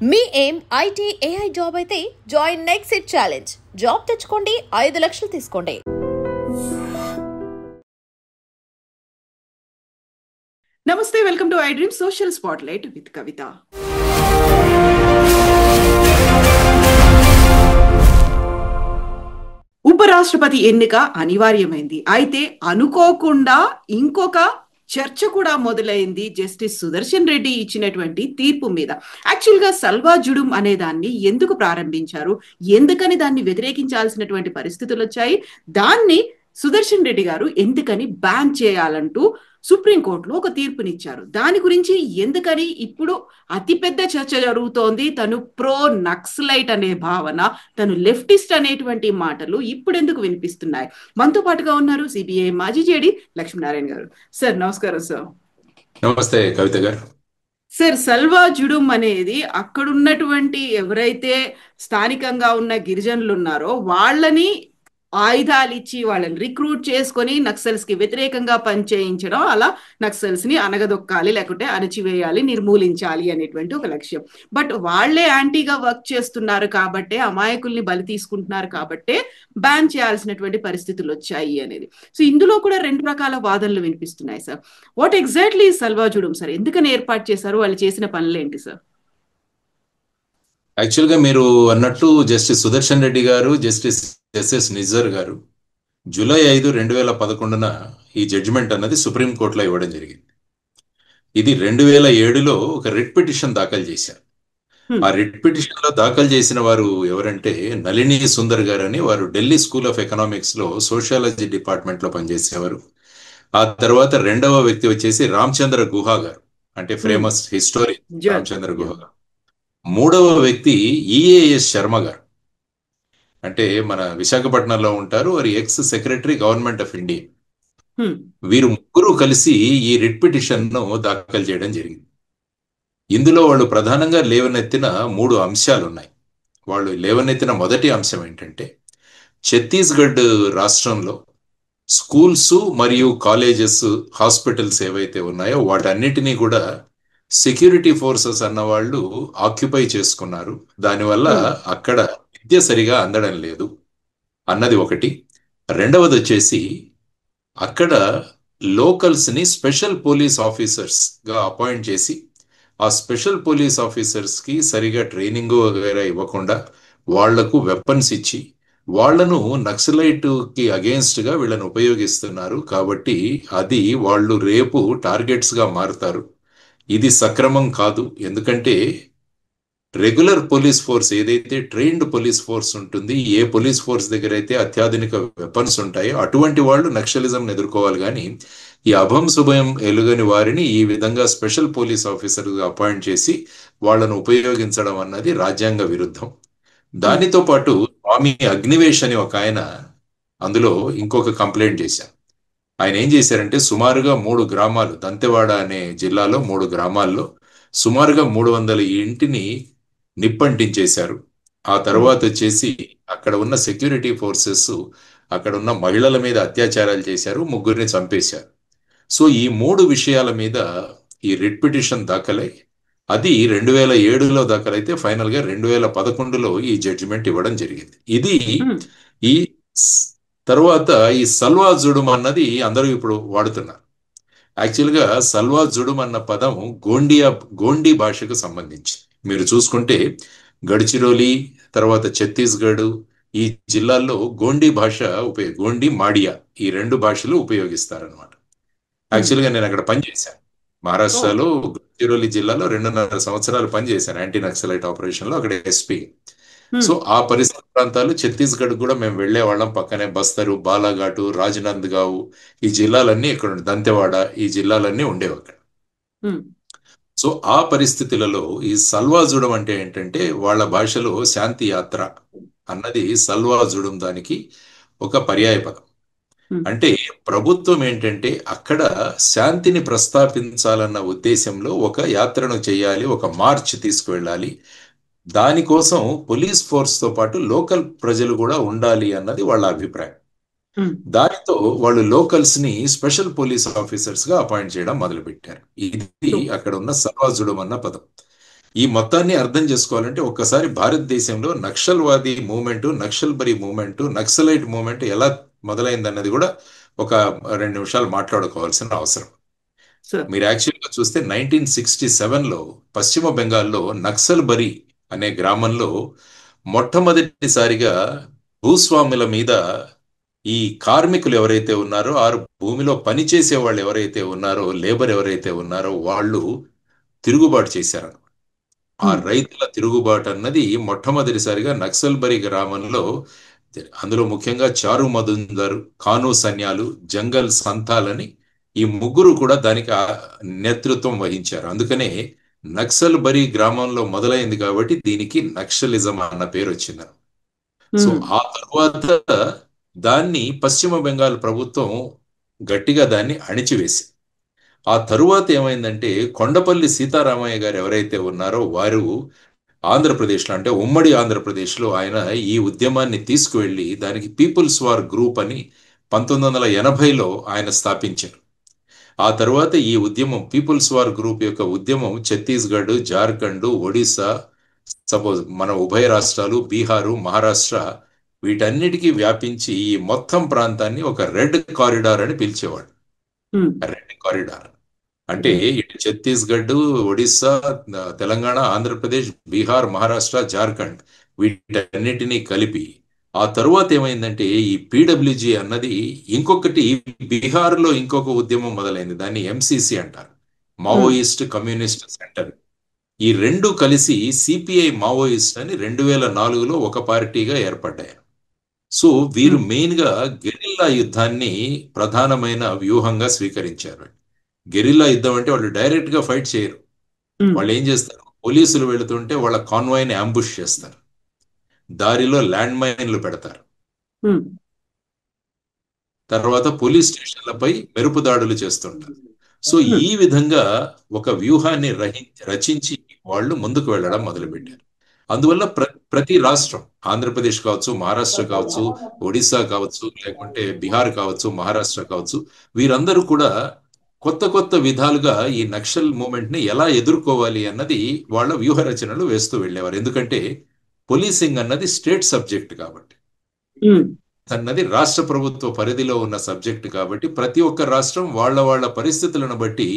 మీ ఏం IT AI job అయితే join next it challenge. Job తెచ్చుకోండి, 5 లక్షలు తీసుకోండి. నమస్తే, welcome to I dream social spotlight with Kavitha. ఉపరాష్ట్రపతి ఎన్నిక అనివార్యమైంది. అయితే అనుకోకుండా ఇంకొక చర్చ కూడా మొదలైంది జస్టిస్ సుదర్శన్ రెడ్డి ఇచ్చినటువంటి తీర్పు మీద. యాక్చువల్గా సల్వా జుడుం అనే దాన్ని ఎందుకు ప్రారంభించారు, ఎందుకని దాన్ని వ్యతిరేకించాల్సినటువంటి పరిస్థితులు వచ్చాయి, దాన్ని సుదర్శన్ రెడ్డి గారు ఎందుకని బ్యాన్ చేయాలంటూ సుప్రీంకోర్టులో ఒక తీర్పునిచ్చారు. దాని గురించి ఎందుకని ఇప్పుడు అతిపెద్ద చర్చ జరుగుతోంది. తను ప్రో నక్సలైట్ అనే భావన, తను లెఫ్టిస్ట్ అనేటువంటి మాటలు ఇప్పుడు ఎందుకు వినిపిస్తున్నాయి? మనతో పాటుగా ఉన్నారు సిబిఐ మాజీ జేడీ లక్ష్మీనారాయణ గారు. సార్ నమస్కారం. సార్ నమస్తే కవిత గారు. సార్, సల్వా జుడుం అనేది అక్కడున్నటువంటి ఎవరైతే స్థానికంగా ఉన్న గిరిజనులు ఉన్నారో వాళ్ళని ఆయుధాలు ఇచ్చి వాళ్ళని రిక్రూట్ చేసుకొని నక్సల్స్ కి వ్యతిరేకంగా పనిచేయించడం, అలా నక్సల్స్ ని అనగదొక్కాలి, లేకుంటే అణచివేయాలి, నిర్మూలించాలి అనేటువంటి ఒక లక్ష్యం. బట్ వాళ్లే యాంటీగా వర్క్ చేస్తున్నారు కాబట్టే, అమాయకుల్ని బలి తీసుకుంటున్నారు కాబట్టే బ్యాన్ చేయాల్సినటువంటి పరిస్థితులు వచ్చాయి అనేది. సో ఇందులో కూడా 2 రకాల వాదనలు వినిపిస్తున్నాయి సార్. వాట్ ఎగ్జాక్ట్లీ సల్వా జుడుం సార్? ఎందుకని ఏర్పాటు చేశారు? వాళ్ళు చేసిన పనులు ఏంటి సార్? యాక్చువల్గా మీరు అన్నట్టు జస్టిస్ సుదర్శన్ రెడ్డి గారు, జస్టిస్ ఎస్ఎస్ నిజర్ గారు జూలై 5, 2011 ఈ జడ్జిమెంట్ అన్నది సుప్రీంకోర్టులో ఇవ్వడం జరిగింది. ఇది 2007లో ఒక రిట్ పిటిషన్ దాఖలు చేశారు. ఆ రిట్ పిటిషన్ లో దాఖలు చేసిన వారు ఎవరంటే నళిని సుందర్ గారు అని, వారు ఢిల్లీ స్కూల్ ఆఫ్ ఎకనామిక్స్ లో సోషియాలజీ డిపార్ట్మెంట్ లో పనిచేసేవారు. ఆ తర్వాత రెండవ వ్యక్తి వచ్చేసి రామచంద్ర గుహా గారు, అంటే ఫేమస్ హిస్టోరియన్ రామచంద్ర గుహా గారు. మూడవ వ్యక్తి ఈఏఎస్ శర్మ గారు, అంటే మన విశాఖపట్నంలో ఉంటారు, వారి X secretary government of India. వీరు ముగ్గురు కలిసి ఈ రిట్ పిటిషన్ ను దాఖలు చేయడం జరిగింది. ఇందులో వాళ్ళు ప్రధానంగా లేవనెత్తిన 3 అంశాలు ఉన్నాయి. వాళ్ళు లేవనెత్తిన మొదటి అంశం ఏంటంటే, ఛత్తీస్గఢ్ రాష్ట్రంలో స్కూల్స్ మరియు కాలేజెస్, హాస్పిటల్స్ ఏవైతే ఉన్నాయో వాటన్నిటినీ కూడా సెక్యూరిటీ ఫోర్సెస్ అన్న వాళ్ళు ఆక్యుపై చేసుకున్నారు. దానివల్ల అక్కడ విద్య సరిగా అందడం లేదు అన్నది ఒకటి. రెండవది వచ్చేసి, అక్కడ లోకల్స్ ని స్పెషల్ పోలీస్ ఆఫీసర్స్ గా అపాయింట్ చేసి, ఆ స్పెషల్ పోలీస్ ఆఫీసర్స్ కి సరిగా ట్రైనింగ్ వగైరా ఇవ్వకుండా వాళ్లకు వెపన్స్ ఇచ్చి వాళ్లను నక్సలైట్ కి అగేన్స్ట్ గా వీళ్ళని ఉపయోగిస్తున్నారు. కాబట్టి అది వాళ్ళు రేపు టార్గెట్స్ గా మారుతారు. ఇది సక్రమం కాదు. ఎందుకంటే రెగ్యులర్ పోలీస్ ఫోర్స్ ఏదైతే ట్రైన్డ్ పోలీస్ ఫోర్స్ ఉంటుంది, ఏ పోలీస్ ఫోర్స్ దగ్గర అయితే అత్యాధునిక వెపన్స్ ఉంటాయో అటువంటి వాళ్ళు నక్సలిజం ఎదుర్కోవాలి. కానీ ఈ అభం శుభయం ఎలుగని వారిని ఈ విధంగా స్పెషల్ పోలీస్ ఆఫీసర్గా అపాయింట్ చేసి వాళ్ళను ఉపయోగించడం అన్నది రాజ్యాంగ విరుద్ధం. దానితో పాటు స్వామి అగ్నివేష్ అని ఒక ఆయన అందులో ఇంకొక కంప్లైంట్ చేశారు. ఆయన ఏం చేశారంటే, సుమారుగా 3 గ్రామాలు, దంతెవాడ అనే జిల్లాలో 3 గ్రామాల్లో సుమారుగా 300 ఇంటిని నిప్పంటించేశారు. ఆ తర్వాత వచ్చేసి అక్కడ ఉన్న సెక్యూరిటీ ఫోర్సెస్ అక్కడ ఉన్న మహిళల మీద అత్యాచారాలు చేశారు, 3గురిని చంపేశారు. సో ఈ 3 విషయాల మీద ఈ రిట్ పిటిషన్ దాఖలై, అది 2007లో దాఖలైతే ఫైనల్ గా 2011లో ఈ జడ్జిమెంట్ ఇవ్వడం జరిగింది. ఇది ఈ తర్వాత ఈ సల్వా జుడుం అన్నది అందరూ ఇప్పుడు వాడుతున్నారు. యాక్చువల్గా సల్వా జుడుం అన్న పదం గోండీ భాషకు సంబంధించి మీరు చూసుకుంటే గడ్చిరోలి, తర్వాత ఛత్తీస్గఢ్ ఈ జిల్లాల్లో గోండీ భాష గోండీ మాడియా ఈ 2 భాషలు ఉపయోగిస్తారనమాట. యాక్చువల్గా నేను అక్కడ పనిచేశాను. మహారాష్ట్రలో గడ్చిరోలి జిల్లాలో 2.5 సంవత్సరాలు పనిచేశాను యాంటీ నక్సలైట్ ఆపరేషన్ లో, అక్కడ ఎస్పీ. సో ఆ పరిసర ప్రాంతాలు ఛత్తీస్గఢ్ కూడా మేము వెళ్లే వాళ్ళం. పక్కనే బస్తరు, బాలాఘాటు, రాజ్నంద్గావ్ ఈ జిల్లాలన్నీ ఇక్కడ, దంతెవాడ ఈ జిల్లాలన్నీ ఉండేవి అక్కడ. సో ఆ పరిస్థితులలో ఈ సల్వా జుడుం అంటే ఏంటంటే, వాళ్ళ భాషలో శాంతి యాత్ర అన్నది సల్వా జుడుం దానికి ఒక పర్యాయ పదం. అంటే ప్రభుత్వం ఏంటంటే అక్కడ శాంతిని ప్రస్తావించాలన్న ఉద్దేశంలో ఒక యాత్రను చేయాలి, ఒక మార్చ్ తీసుకువెళ్ళాలి. దానికోసం పోలీస్ ఫోర్స్ తో పాటు లోకల్ ప్రజలు కూడా ఉండాలి అన్నది వాళ్ళ అభిప్రాయం. దానితో వాళ్ళు లోకల్స్ ని స్పెషల్ పోలీస్ ఆఫీసర్స్ గా అపాయింట్ చేయడం మొదలుపెట్టారు. ఇది అక్కడ ఉన్న సల్వా జుడుం అన్న పదం. ఈ మొత్తాన్ని అర్థం చేసుకోవాలంటే ఒక్కసారి భారతదేశంలో Naxalwadi movement, Naxalbari movement, naxalite movement ఎలా మొదలైందన్నది కూడా ఒక 2 నిమిషాలు మాట్లాడుకోవాల్సిన అవసరం. సార్. మీరు యాక్చువల్గా చూస్తే 1967లో పశ్చిమ బెంగాల్లో నక్సల్బరీ అనే గ్రామంలో మొట్టమొదటిసారిగా భూస్వాముల మీద ఈ కార్మికులు ఎవరైతే ఉన్నారో, ఆ భూమిలో పనిచేసే వాళ్ళు ఎవరైతే ఉన్నారో, లేబర్ ఎవరైతే ఉన్నారో వాళ్ళు తిరుగుబాటు చేశారు. ఆ రైతుల తిరుగుబాటు అన్నది మొట్టమొదటిసారిగా నక్సల్బరీ గ్రామంలో, అందులో ముఖ్యంగా చారు మధుందర్, కాను సన్యాలు, జంగల్ సంతాలని ఈ ముగ్గురు కూడా దానికి నేతృత్వం వహించారు. అందుకనే నక్సల్బరీ గ్రామంలో మొదలైంది కాబట్టి దీనికి నక్సలిజం అన్న పేరు వచ్చింది. సో ఆ తర్వాత దాన్ని పశ్చిమ బెంగాల్ ప్రభుత్వం గట్టిగా దాన్ని అణిచివేసి, ఆ తరువాత ఏమైందంటే కొండపల్లి సీతారామయ్య గారు ఎవరైతే ఉన్నారో వారు ఆంధ్రప్రదేశ్లో, అంటే ఉమ్మడి ఆంధ్రప్రదేశ్లో ఆయన ఈ ఉద్యమాన్ని తీసుకువెళ్ళి దానికి పీపుల్స్ వార్ గ్రూప్ అని 1980లో ఆయన స్థాపించారు. ఆ తర్వాత ఈ ఉద్యమం, పీపుల్స్ వార్ గ్రూప్ యొక్క ఉద్యమం ఛత్తీస్గఢ్, జార్ఖండ్, ఒడిశా, సపోజ్ మన ఉభయ రాష్ట్రాలు, బీహారు, మహారాష్ట్ర వీటన్నిటికీ వ్యాపించి ఈ మొత్తం ప్రాంతాన్ని ఒక రెడ్ కారిడార్ అని పిలిచేవాడు. రెడ్ కారిడార్ అంటే ఇటు ఛత్తీస్గఢ్, ఒడిస్సా, తెలంగాణ, ఆంధ్రప్రదేశ్, బీహార్, మహారాష్ట్ర, జార్ఖండ్ వీటన్నిటినీ కలిపి, ఆ తరువాత ఏమైందంటే ఈ పీడబ్ల్యూజీ అన్నది ఇంకొకటి, బీహార్లో ఇంకొక ఉద్యమం మొదలైంది, దాన్ని ఎంసీసీ అంటారు, మావోయిస్ట్ కమ్యూనిస్ట్ సెంటర్. ఈ రెండు కలిసి సిపిఐ మావోయిస్ట్ అని 2004లో ఒక పార్టీగా ఏర్పడ్డాయి. సో వీరు మెయిన్ గా గెరిల్లా యుద్ధాన్ని ప్రధానమైన వ్యూహంగా స్వీకరించారు. గెరిల్లా యుద్ధం అంటే వాళ్ళు డైరెక్ట్ గా ఫైట్ చేయరు. వాళ్ళు ఏం చేస్తారు, పోలీసులు వెళుతుంటే వాళ్ళ కాన్వాయ్ని అంబుష్ చేస్తారు, దారిలో ల్యాండ్ మైన్లు పెడతారు, తర్వాత పోలీస్ స్టేషన్లపై మెరుపు దాడులు చేస్తుంటారు. సో ఈ విధంగా ఒక వ్యూహాన్ని రచించి వాళ్ళు ముందుకు వెళ్ళడం మొదలుపెట్టారు. అందువల్ల ప్రతి రాష్ట్రం, ఆంధ్రప్రదేశ్ కావచ్చు, మహారాష్ట్ర కావచ్చు, ఒడిశా కావచ్చు, లేకుంటే బీహార్ కావచ్చు, మహారాష్ట్ర కావచ్చు, వీరందరూ కూడా కొత్త కొత్త విధాలుగా ఈ నక్సల్ మూమెంట్ ని ఎలా ఎదుర్కోవాలి అన్నది వాళ్ళ వ్యూహ రచనలు వేస్తూ వెళ్ళేవారు. ఎందుకంటే పోలీసింగ్ అన్నది స్టేట్ సబ్జెక్ట్ కాబట్టి, అన్నది రాష్ట్ర ప్రభుత్వ పరిధిలో ఉన్న సబ్జెక్ట్ కాబట్టి, ప్రతి ఒక్క రాష్ట్రం వాళ్ళ వాళ్ళ పరిస్థితులను బట్టి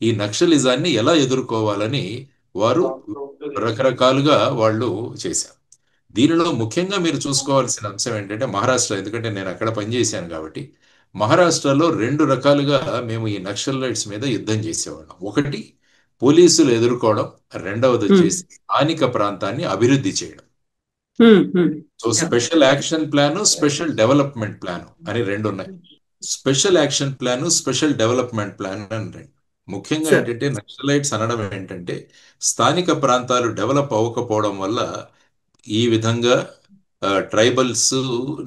ఈ నక్సలిజాన్ని ఎలా ఎదుర్కోవాలని వారు రకరకాలుగా వాళ్ళు చేశారు. దీనిలో ముఖ్యంగా మీరు చూసుకోవాల్సిన అంశం ఏంటంటే మహారాష్ట్ర, ఎందుకంటే నేను అక్కడ పనిచేశాను కాబట్టి, మహారాష్ట్రలో 2 రకాలుగా మేము ఈ నక్సలైట్స్ మీద యుద్ధం చేసేవాళ్ళం. ఒకటి పోలీసులు ఎదుర్కోవడం, రెండవది వచ్చేసి స్థానిక ప్రాంతాన్ని అభివృద్ధి చేయడం. So special action plan, special development plan అని 2 ఉన్నాయి. Special action plan, special development plan అని 2. ముఖ్యంగా ఏంటంటే నక్సలైట్స్ అనడం ఏంటంటే స్థానిక ప్రాంతాలు డెవలప్ అవ్వకపోవడం వల్ల ఈ విధంగా ట్రైబల్స్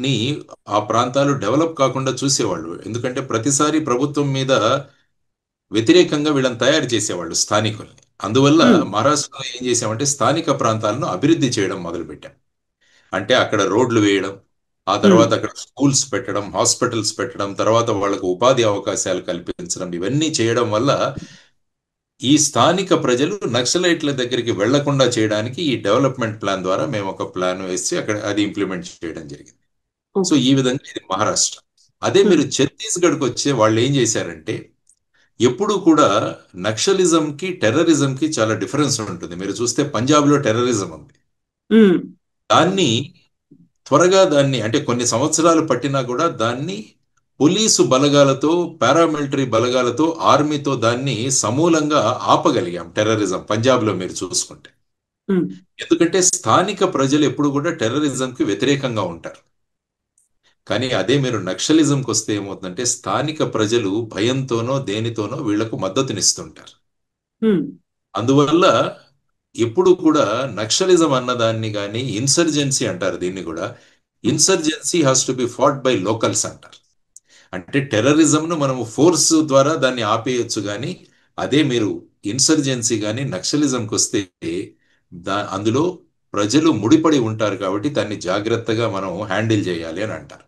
ని ఆ ప్రాంతాలు డెవలప్ కాకుండా చూసేవాళ్ళు. ఎందుకంటే ప్రతిసారి ప్రభుత్వం మీద వ్యతిరేకంగా వీళ్ళని తయారు చేసేవాళ్ళు స్థానికుల్ని. అందువల్ల మహారాష్ట్రలో ఏం చేసామంటే స్థానిక ప్రాంతాలను అభివృద్ధి చేయడం మొదలుపెట్టాం. అంటే అక్కడ రోడ్లు వేయడం, ఆ తర్వాత అక్కడ స్కూల్స్ పెట్టడం, హాస్పిటల్స్ పెట్టడం, తర్వాత వాళ్ళకు ఉపాధి అవకాశాలు కల్పించడం, ఇవన్నీ చేయడం వల్ల ఈ స్థానిక ప్రజలు నక్సలైట్ల దగ్గరికి వెళ్లకుండా చేయడానికి ఈ డెవలప్మెంట్ ప్లాన్ ద్వారా మేము ఒక ప్లాన్ వేసి అక్కడ అది ఇంప్లిమెంట్ చేయడం జరిగింది. సో ఈ విధంగా ఇది మహారాష్ట్ర. అదే మీరు ఛత్తీస్గఢ్కి వచ్చే వాళ్ళు ఏం చేశారంటే, ఎప్పుడు కూడా నక్సలిజం కి టెర్రరిజం కి చాలా డిఫరెన్స్ ఉంటుంది. మీరు చూస్తే పంజాబ్ లో టెర్రరిజం ఉంది, దాన్ని త్వరగా దాన్ని, అంటే కొన్ని సంవత్సరాలు పట్టినా కూడా దాన్ని పోలీసు బలగాలతో, పారామిలిటరీ బలగాలతో, ఆర్మీతో దాన్ని సమూలంగా ఆపగలిగాం టెర్రరిజం పంజాబ్ లో మీరు చూసుకుంటే. ఎందుకంటే స్థానిక ప్రజలు ఎప్పుడు కూడా టెర్రరిజం కి వ్యతిరేకంగా ఉంటారు. కానీ అదే మీరు నక్సలిజంకి వస్తే ఏమవుతుందంటే స్థానిక ప్రజలు భయంతోనో దేనితోనో వీళ్లకు మద్దతునిస్తుంటారు. అందువల్ల ఎప్పుడు కూడా నక్సలిజం అన్నదాన్ని కానీ, ఇన్సర్జెన్సీ అంటారు దీన్ని కూడా, insurgency has to be fought by locals అంటారు. అంటే టెర్రరిజంను మనము ఫోర్స్ ద్వారా దాన్ని ఆపేయచ్చు, కానీ అదే మీరు ఇన్సర్జెన్సీ కానీ నక్సలిజంకి వస్తే అందులో ప్రజలు ముడిపడి ఉంటారు కాబట్టి దాన్ని జాగ్రత్తగా మనం హ్యాండిల్ చేయాలి అని అంటారు.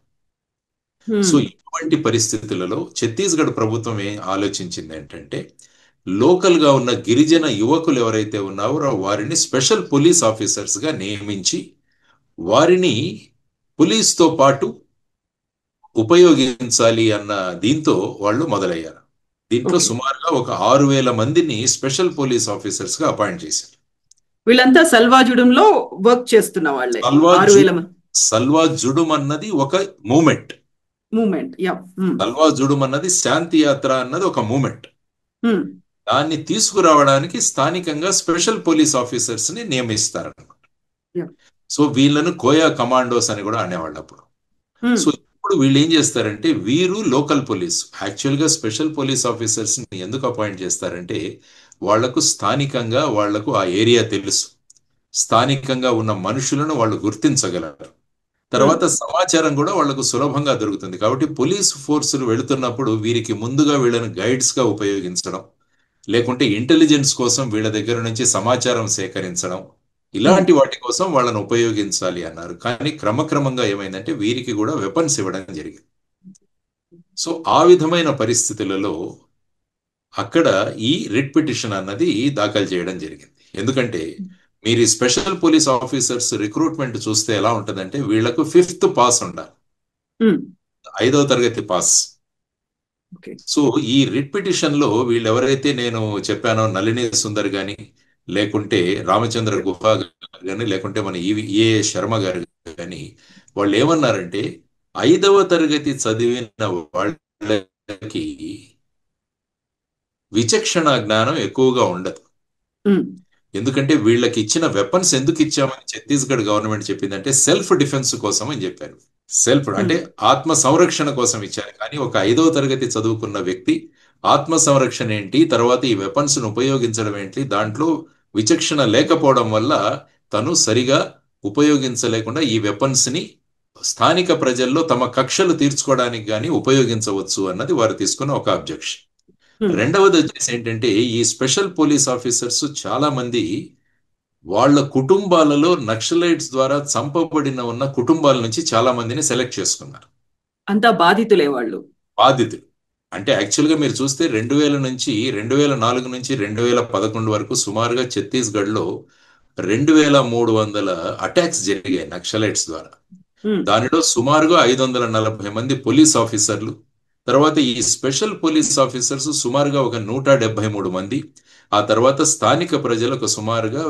సో ఇటువంటి పరిస్థితులలో ఛత్తీస్గఢ్ ప్రభుత్వం ఏం ఆలోచించింది ఏంటంటే, లోకల్ గా ఉన్న గిరిజన యువకులు ఎవరైతే ఉన్నారో వారిని స్పెషల్ పోలీస్ ఆఫీసర్స్ గా నియమించి వారిని పోలీస్తో పాటు ఉపయోగించాలి అన్న దీంతో వాళ్ళు మొదలయ్యారు. దీంట్లో ఓకే. సుమారుగా ఒక 6,000 మందిని స్పెషల్ పోలీస్ ఆఫీసర్స్ గా అపాయింట్ చేశారు. వీళ్ళంతా సల్వాజుడంలో వర్క్ చేస్తున్న వాళ్ళే. సల్వా 6,000 మంది సల్వా జుడుం అన్నది ఒక మూమెంట్. మూమెంట్. యా. సల్వా జుడుం అన్నది శాంతి యాత్ర అన్నది ఒక మూమెంట్. ఉమ్. దాన్ని తీసుకురావడానికి స్థానికంగా స్పెషల్ పోలీస్ ఆఫీసర్స్ ని నియమిస్తారు. యా. సో వీళ్ళను కోయా కమాండోస్ అని కూడా అనేవాళ్ళు అప్పుడు. సో ఇప్పుడు వీళ్ళు ఏం చేస్తారంటే వీరు లోకల్ పోలీస్. యాక్చువల్ గా స్పెషల్ పోలీస్ ఆఫీసర్స్ ని ఎందుకు అపాయింట్ చేస్తారంటే వాళ్లకు స్థానికంగా వాళ్లకు ఆ ఏరియా తెలుసు, స్థానికంగా ఉన్న మనుషులను వాళ్ళు గుర్తించగలరు, తర్వాత సమాచారం కూడా వాళ్లకు సులభంగా దొరుకుతుంది. కాబట్టి పోలీసు ఫోర్సులు వెళుతున్నప్పుడు వీరికి ముందుగా వీళ్ళని గైడ్స్ గా ఉపయోగించడం, లేకుంటే ఇంటెలిజెన్స్ కోసం వీళ్ళ దగ్గర నుంచి సమాచారం సేకరించడం, ఇలాంటి వాటి కోసం వాళ్ళని ఉపయోగించాలి అన్నారు. కానీ క్రమక్రమంగా ఏమైందంటే వీరికి కూడా వెపన్స్ ఇవ్వడం జరిగింది. సో ఆ విధమైన పరిస్థితులలో అక్కడ ఈ రిట్ పిటిషన్ అన్నది దాఖలు చేయడం జరిగింది. ఎందుకంటే మీరు ఈ స్పెషల్ పోలీస్ ఆఫీసర్స్ రిక్రూట్మెంట్ చూస్తే ఎలా ఉంటుందంటే వీళ్లకు 5th పాస్ ఉండాలి, 5వ తరగతి పాస్. సో ఈ రిట్ పిటిషన్ లో వీళ్ళు ఎవరైతే నేను చెప్పానో నళిని సుందర్ గాని, లేకుంటే రామచంద్ర గుహ గాని, లేకుంటే మన ఏ శర్మ గారు గాని, వాళ్ళు ఏమన్నారంటే 5వ తరగతి చదివిన వాళ్ళకి విచక్షణ జ్ఞానం ఎక్కువగా ఉండదు. ఎందుకంటే వీళ్ళకి ఇచ్చిన వెపన్స్ ఎందుకు ఇచ్చామని ఛత్తీస్గఢ్ గవర్నమెంట్ చెప్పిందంటే సెల్ఫ్ డిఫెన్స్ కోసం అని చెప్పారు. సెల్ఫ్ అంటే ఆత్మ సంరక్షణ కోసం ఇచ్చారు. కానీ ఒక 5వ తరగతి చదువుకున్న వ్యక్తి ఆత్మ సంరక్షణ ఏంటి, తర్వాత ఈ వెపన్స్ ను ఉపయోగించడం ఏంటి, దాంట్లో విచక్షణ లేకపోవడం వల్ల తను సరిగా ఉపయోగించలేకుండా ఈ వెపన్స్ ని స్థానిక ప్రజల్లో తమ కక్షలు తీర్చుకోవడానికి కానీ ఉపయోగించవచ్చు అన్నది వారు తీసుకున్న ఒక అబ్జెక్షన్. రెండవది వచ్చేసి ఏంటంటే ఈ స్పెషల్ పోలీస్ ఆఫీసర్స్ చాలా మంది వాళ్ళ కుటుంబాలలో నక్సలైట్స్ ద్వారా చంపబడిన ఉన్న కుటుంబాల నుంచి చాలా మందిని సెలెక్ట్ చేసుకున్నారు. అంతా బాధితులే వాళ్ళు. బాధితులు అంటే యాక్చువల్గా మీరు చూస్తే 2004 నుంచి 2011 వరకు సుమారుగా ఛత్తీస్గఢ్ లో 2,300 అటాక్స్ జరిగాయి నక్సలైట్స్ ద్వారా. దానిలో సుమారుగా 540 మంది పోలీస్ ఆఫీసర్లు, తర్వాత ఈ స్పెషల్ పోలీస్ ఆఫీసర్స్ సుమారుగా ఒక 173 మంది, ఆ తర్వాత స్థానిక ప్రజలకు సుమారుగా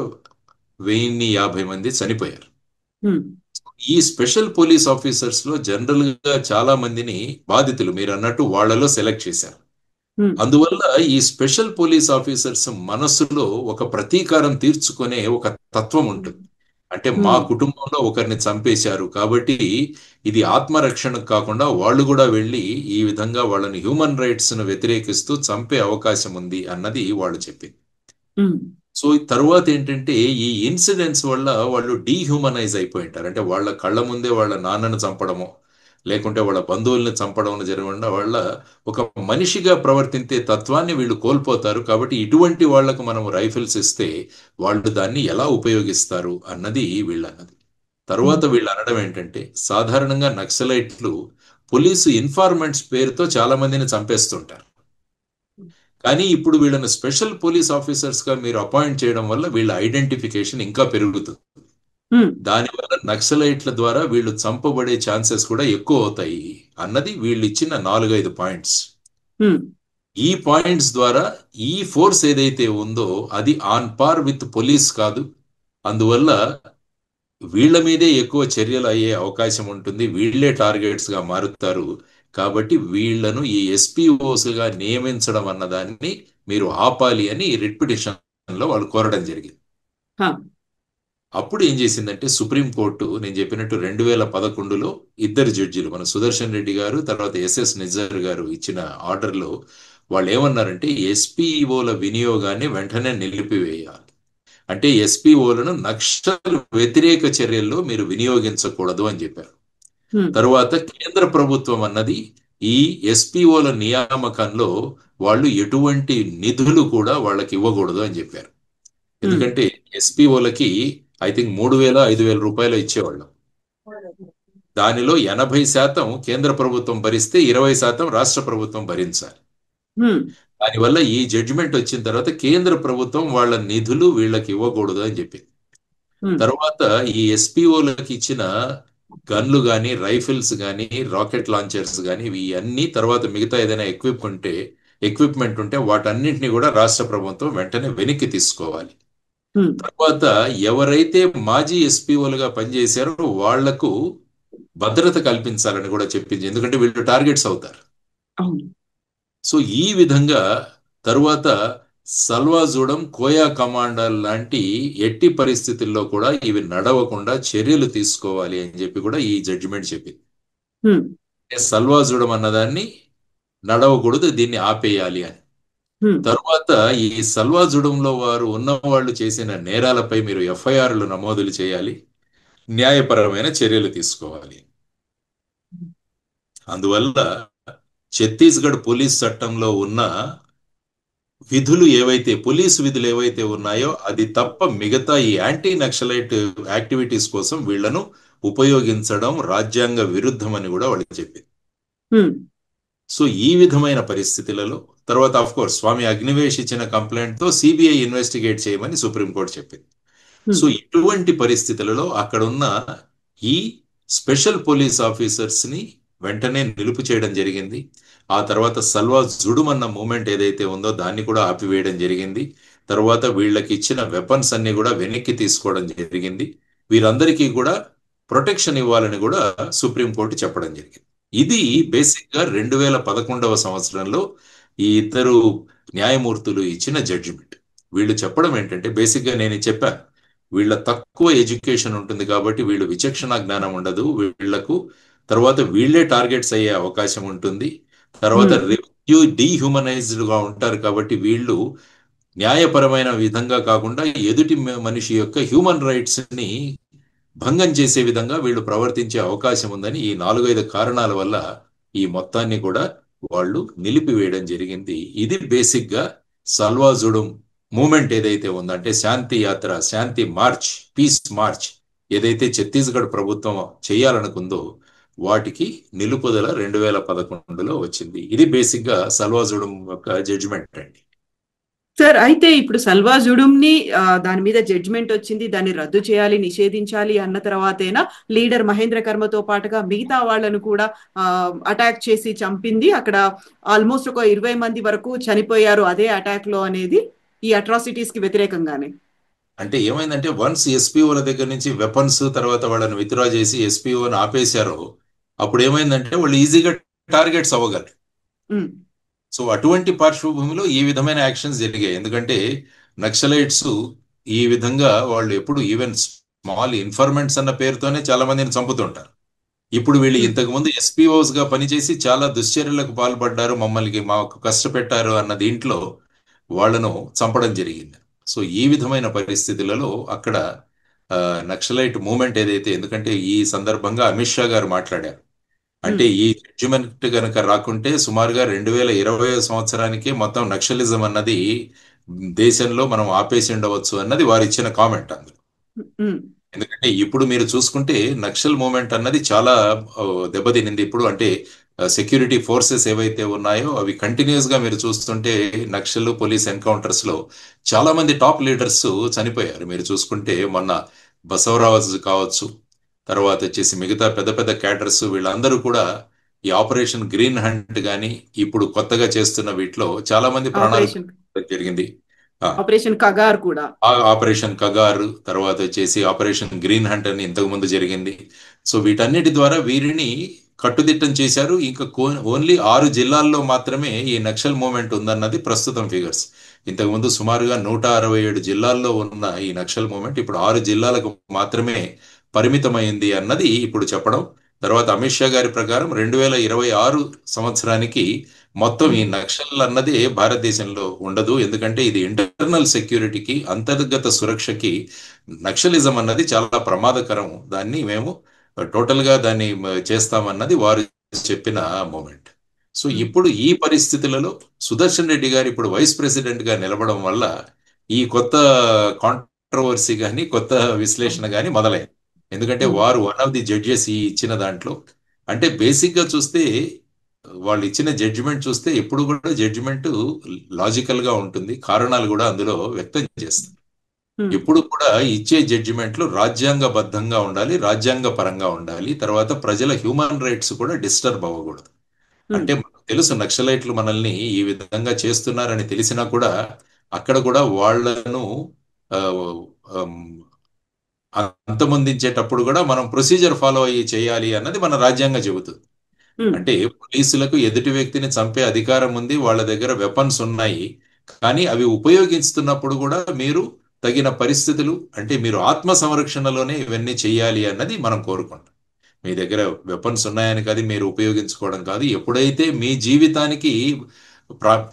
1050 మంది చనిపోయారు. ఈ స్పెషల్ పోలీస్ ఆఫీసర్స్ లో జనరల్ గా చాలా మందిని బాధితులు మీరు అన్నట్టు వాళ్లలో సెలెక్ట్ చేశారు. అందువల్ల ఈ స్పెషల్ పోలీస్ ఆఫీసర్స్ మనస్సులో ఒక ప్రతీకారం తీర్చుకునే ఒక తత్వం ఉంటుంది. అంటే మా కుటుంబంలో ఒకరిని చంపేశారు కాబట్టి ఇది ఆత్మరక్షణకు కాకుండా వాళ్ళు కూడా వెళ్ళి ఈ విధంగా వాళ్ళని హ్యూమన్ రైట్స్ ను వ్యతిరేకిస్తూ చంపే అవకాశం ఉంది అన్నది వాళ్ళు చెప్పింది. సో తర్వాత ఏంటంటే ఈ ఇన్సిడెంట్స్ వల్ల వాళ్ళు డీహ్యూమనైజ్ అయిపోయి ఉంటారు. అంటే వాళ్ళ కళ్ళ ముందే వాళ్ళ నాన్నను చంపడము, లేకుంటే వాళ్ళ బంధువుల్ని చంపడం జరగకుండా వాళ్ళ ఒక మనిషిగా ప్రవర్తించే తత్వాన్ని వీళ్ళు కోల్పోతారు. కాబట్టి ఇటువంటి వాళ్లకు మనం రైఫిల్స్ ఇస్తే వాళ్ళు దాన్ని ఎలా ఉపయోగిస్తారు అన్నది వీళ్ళన్నది. తర్వాత వీళ్ళు అనడం ఏంటంటే సాధారణంగా నక్సలైట్లు పోలీసు ఇన్ఫార్మెంట్స్ పేరుతో చాలా మందిని చంపేస్తుంటారు. కానీ ఇప్పుడు వీళ్ళని స్పెషల్ పోలీస్ ఆఫీసర్స్ గా మీరు అపాయింట్ చేయడం వల్ల వీళ్ళ ఐడెంటిఫికేషన్ ఇంకా పెరుగుతుంది. దానివల్ల నక్సలైట్ల ద్వారా వీళ్ళు చంపబడే ఛాన్సెస్ కూడా ఎక్కువ అవుతాయి అన్నది వీళ్ళు ఇచ్చిన 4-5 పాయింట్స్. ఈ పాయింట్స్ ద్వారా ఈ ఫోర్స్ ఏదైతే ఉందో అది ఆన్ పార్ విత్ పోలీస్ కాదు. అందువల్ల వీళ్ళ మీదే ఎక్కువ చర్యలు అయ్యే అవకాశం ఉంటుంది, వీళ్లే టార్గెట్స్ గా మారుతారు. కాబట్టి వీళ్లను ఈ ఎస్పీఓస్ గా నియమించడం అన్నదాన్ని మీరు ఆపాలి అని రిట్ పిటిషన్ లో వాళ్ళు కోరడం జరిగింది. అప్పుడు ఏం చేసిందంటే సుప్రీంకోర్టు నేను చెప్పినట్టు 2011లో 2 జడ్జిలు మన సుదర్శన్ రెడ్డి గారు తర్వాత ఎస్ఎస్ నిజర్ గారు ఇచ్చిన ఆర్డర్లో వాళ్ళు ఏమన్నారంటే ఎస్పీఓల వినియోగాన్ని వెంటనే నిలిపివేయాలి. అంటే ఎస్పీఓలను నక్సల్ వ్యతిరేక చర్యల్లో మీరు వినియోగించకూడదు అని చెప్పారు. తరువాత కేంద్ర ప్రభుత్వం అన్నది ఈ ఎస్పీఓల నియామకంలో వాళ్ళు ఎటువంటి నిధులు కూడా వాళ్ళకి ఇవ్వకూడదు అని చెప్పారు. ఎందుకంటే ఎస్పీఓలకి ఐ థింక్ 3,000-5,000 రూపాయలు ఇచ్చేవాళ్ళం. దానిలో 80% కేంద్ర ప్రభుత్వం భరిస్తే 20% రాష్ట్ర ప్రభుత్వం భరించాలి. దానివల్ల ఈ జడ్జిమెంట్ వచ్చిన తర్వాత కేంద్ర ప్రభుత్వం వాళ్ళ నిధులు వీళ్ళకి ఇవ్వకూడదు అని చెప్పింది. తర్వాత ఈ ఎస్పీఓలకు ఇచ్చిన గన్లు కానీ, రైఫిల్స్ కానీ, రాకెట్ లాంచర్స్ కానీ, ఇవి అన్ని తర్వాత మిగతా ఏదైనా ఎక్విప్మెంట్ ఉంటే వాటన్నింటినీ కూడా రాష్ట్ర ప్రభుత్వం వెంటనే వెనక్కి తీసుకోవాలి. తర్వాత ఎవరైతే మాజీ ఎస్పీఓలుగా పనిచేశారో వాళ్లకు భద్రత కల్పించాలని కూడా చెప్పింది, ఎందుకంటే వీళ్ళు టార్గెట్స్ అవుతారు. సో ఈ విధంగా తరువాత సల్వాజూడం, కోయా కమాండర్ లాంటి ఎట్టి పరిస్థితుల్లో కూడా ఇవి నడవకుండా చర్యలు తీసుకోవాలి అని చెప్పి కూడా ఈ జడ్జిమెంట్ చెప్పింది. సల్వాజూడం అన్నదాన్ని నడవకూడదు, దీన్ని ఆపేయాలి అని. తరువాత ఈ సల్వాజూడంలో వారు ఉన్నవాళ్ళు చేసిన నేరాలపై మీరు ఎఫ్ఐఆర్లు నమోదులు చేయాలి, న్యాయపరమైన చర్యలు తీసుకోవాలి. అందువల్ల ఛత్తీస్గఢ్ పోలీస్ చట్టంలో ఉన్న పోలీసు విధులు ఏవైతే ఉన్నాయో అది తప్ప మిగతా ఈ యాంటీ నక్సలైట్ యాక్టివిటీస్ కోసం వీళ్లను ఉపయోగించడం రాజ్యాంగ విరుద్ధమని కూడా వాళ్ళకి చెప్పింది. సో ఈ విధమైన పరిస్థితులలో తర్వాత ఆఫ్ కోర్స్ స్వామి అగ్నివేష్ ఇచ్చిన కంప్లైంట్ తో సిబిఐ ఇన్వెస్టిగేట్ చేయమని సుప్రీంకోర్టు చెప్పింది. సో ఇటువంటి పరిస్థితులలో అక్కడున్న ఈ స్పెషల్ పోలీస్ ఆఫీసర్స్ ని వెంటనే నిలుపు చేయడం జరిగింది. ఆ తర్వాత సల్వా జుడుమ్ అన్న మూమెంట్ ఏదైతే ఉందో దాన్ని కూడా ఆపివేయడం జరిగింది. తర్వాత వీళ్ళకి ఇచ్చిన వెపన్స్ అన్ని కూడా వెనక్కి తీసుకోవడం జరిగింది. వీరందరికీ కూడా ప్రొటెక్షన్ ఇవ్వాలని కూడా సుప్రీంకోర్టు చెప్పడం జరిగింది. ఇది బేసిక్ గా 2011 సంవత్సరంలో ఈ ఇద్దరు న్యాయమూర్తులు ఇచ్చిన జడ్జిమెంట్. వీళ్ళు చెప్పడం ఏంటంటే బేసిక్ గా నేను చెప్పాను, వీళ్ళ తక్కువ ఎడ్యుకేషన్ ఉంటుంది కాబట్టి వీళ్ళు విచక్షణ జ్ఞానం ఉండదు వీళ్లకు, తర్వాత వీళ్లే టార్గెట్స్ అయ్యే అవకాశం ఉంటుంది, తర్వాత డీహ్యూమనైజ్డ్ గా ఉంటారు కాబట్టి వీళ్ళు న్యాయపరమైన విధంగా కాకుండా ఎదుటి మనిషి యొక్క హ్యూమన్ రైట్స్ ని భంగం చేసే విధంగా వీళ్ళు ప్రవర్తించే అవకాశం ఉందని ఈ 4-5 కారణాల వల్ల ఈ మొత్తాన్ని కూడా వాళ్ళు నిలిపివేయడం జరిగింది. ఇది బేసిక్ గా సల్వాజుడుం మూమెంట్ ఏదైతే ఉందంటే శాంతి యాత్ర, శాంతి మార్చ్, పీస్ మార్చ్ ఏదైతే ఛత్తీస్గఢ్ ప్రభుత్వం చేయాలనుకుందో వాటికి నిలుపుదల 2011లో వచ్చింది. ఇది బేసిక్ గా సల్వాజుడుం యొక్క జడ్జిమెంట్ అండి. సార్, అయితే ఇప్పుడు సల్వాజుడుం ని దాని మీద జడ్జిమెంట్ వచ్చింది, దాన్ని రద్దు చేయాలి, నిషేధించాలి అన్న తర్వాతేనా లీడర్ మహేంద్ర కర్మతో పాటుగా మిగతా వాళ్ళను కూడా అటాక్ చేసి చంపింది? అక్కడ ఆల్మోస్ట్ ఒక 20 మంది వరకు చనిపోయారు అదే అటాక్ లో అనేది ఈ అట్రాసిటీస్ కి వ్యతిరేకంగానే. అంటే ఏమైందంటే వన్స్ ఎస్పీఓల దగ్గర నుంచి వెపన్స్ తర్వాత వాళ్ళని విత్డ్రా చేసి ఎస్పీఓని ఆపేశారో అప్పుడు ఏమైందంటే వాళ్ళు ఈజీగా టార్గెట్స్ అవ్వగలరు. సో అటువంటి పార్శ్వభూమిలో ఈ విధమైన యాక్షన్స్ జరిగాయి. ఎందుకంటే నక్సలైట్స్ ఈ విధంగా వాళ్ళు ఎప్పుడు ఈవెన్ స్మాల్ ఇన్ఫర్మెంట్స్ అన్న పేరుతోనే చాలా మందిని చంపుతుంటారు. ఇప్పుడు వీళ్ళు ఇంతకు ముందు ఎస్పీఓస్ గా పనిచేసి చాలా దుశ్చర్యలకు పాల్పడ్డారు, మమ్మల్ని మాకు కష్టపెట్టారు అన్న దీంట్లో వాళ్లను చంపడం జరిగింది. సో ఈ విధమైన పరిస్థితులలో అక్కడ నక్సలైట్ మూమెంట్ ఏదైతే, ఎందుకంటే ఈ సందర్భంగా అమిత్ షా గారు మాట్లాడారు, అంటే ఈ జడ్జిమెంట్ కనుక రాకుంటే సుమారుగా 2020 సంవత్సరానికి మొత్తం నక్సలిజం అన్నది దేశంలో మనం ఆపేసి ఉండవచ్చు అన్నది వారు ఇచ్చిన కామెంట్ అందులో. ఎందుకంటే ఇప్పుడు మీరు చూసుకుంటే నక్సల్ మూమెంట్ అన్నది చాలా దెబ్బతినింది. ఇప్పుడు అంటే సెక్యూరిటీ ఫోర్సెస్ ఏవైతే ఉన్నాయో అవి కంటిన్యూస్ గా మీరు చూస్తుంటే నక్సల్ పోలీస్ ఎన్కౌంటర్స్ లో చాలా మంది టాప్ లీడర్స్ చనిపోయారు. మీరు చూసుకుంటే మొన్న బసవరాజ్ కావచ్చు, తర్వాత వచ్చేసి మిగతా పెద్ద పెద్ద క్యాడర్స్ వీళ్ళందరూ కూడా ఈ ఆపరేషన్ గ్రీన్ హంట్ గాని ఇప్పుడు కొత్తగా చేస్తున్న వీటిలో చాలా మంది ప్రాణాలు జరిగింది. ఆపరేషన్ కగార్ కూడా, ఆపరేషన్ కగార్, తర్వాత వచ్చేసి ఆపరేషన్ గ్రీన్ హంట్ అని ఇంతకు ముందు జరిగింది. సో వీటన్నిటి ద్వారా వీరిని కట్టుదిట్టం చేశారు. ఇంకా ఓన్లీ 6 జిల్లాల్లో మాత్రమే ఈ నక్సల్ మూవ్మెంట్ ఉందన్నది ప్రస్తుతం ఫిగర్స్. ఇంతకుముందు సుమారుగా 167 జిల్లాల్లో ఉన్న ఈ నక్సల్ మూవ్మెంట్ ఇప్పుడు 6 జిల్లాలకు మాత్రమే పరిమితమైంది అన్నది ఇప్పుడు చెప్పడం. తర్వాత అమిత్ షా గారి ప్రకారం 2026 సంవత్సరానికి మొత్తం ఈ నక్సల్ అన్నది భారతదేశంలో ఉండదు, ఎందుకంటే ఇది ఇంటర్నల్ సెక్యూరిటీకి, అంతర్గత సురక్షకి నక్సలిజం అన్నది చాలా ప్రమాదకరం, దాన్ని మేము టోటల్ గా దాన్ని చేస్తామన్నది వారు చెప్పిన మూమెంట్. సో ఇప్పుడు ఈ పరిస్థితులలో సుదర్శన్ రెడ్డి గారు ఇప్పుడు వైస్ ప్రెసిడెంట్ గా నిలవడం వల్ల ఈ కొత్త కాంట్రవర్సీ గాని కొత్త విశ్లేషణ గాని మొదలైంది. ఎందుకంటే వారు వన్ ఆఫ్ ది జడ్జెస్ ఈ ఇచ్చిన దాంట్లో, అంటే బేసిక్ గా చూస్తే వాళ్ళు ఇచ్చిన జడ్జిమెంట్ చూస్తే ఎప్పుడు కూడా జడ్జిమెంట్ లాజికల్ గా ఉంటుంది, కారణాలు కూడా అందులో వ్యక్తం చేస్తారు. ఉమ్, ఎప్పుడు కూడా ఇచ్చే జడ్జిమెంట్లు రాజ్యాంగబద్ధంగా ఉండాలి, రాజ్యాంగ పరంగా ఉండాలి. తర్వాత ప్రజల హ్యూమన్ రైట్స్ కూడా డిస్టర్బ్ అవ్వకూడదు. ఉమ్, అంటే మనకు తెలుసు నక్సలైట్లు మనల్ని ఈ విధంగా చేస్తున్నారని తెలిసినా కూడా అక్కడ కూడా వాళ్ళను ఆ, ఆమ్, అంతమొందించేటప్పుడు కూడా మనం ప్రొసీజర్ ఫాలో అయ్యి చేయాలి అన్నది మన రాజ్యాంగం చెబుతుంది. ఉమ్, అంటే పోలీసులకు ఎదుటి వ్యక్తిని చంపే అధికారం ఉంది, వాళ్ళ దగ్గర వెపన్స్ ఉన్నాయి. కానీ అవి ఉపయోగిస్తున్నప్పుడు కూడా మీరు తగిన పరిస్థితులు, అంటే మీరు ఆత్మ సంరక్షణలోనే ఇవన్నీ చేయాలి అన్నది మనం కోరుకుంటాం. మీ దగ్గర వెపన్స్ ఉన్నాయని కాదు మీరు ఉపయోగించుకోవడం కాదు. ఎప్పుడైతే మీ జీవితానికి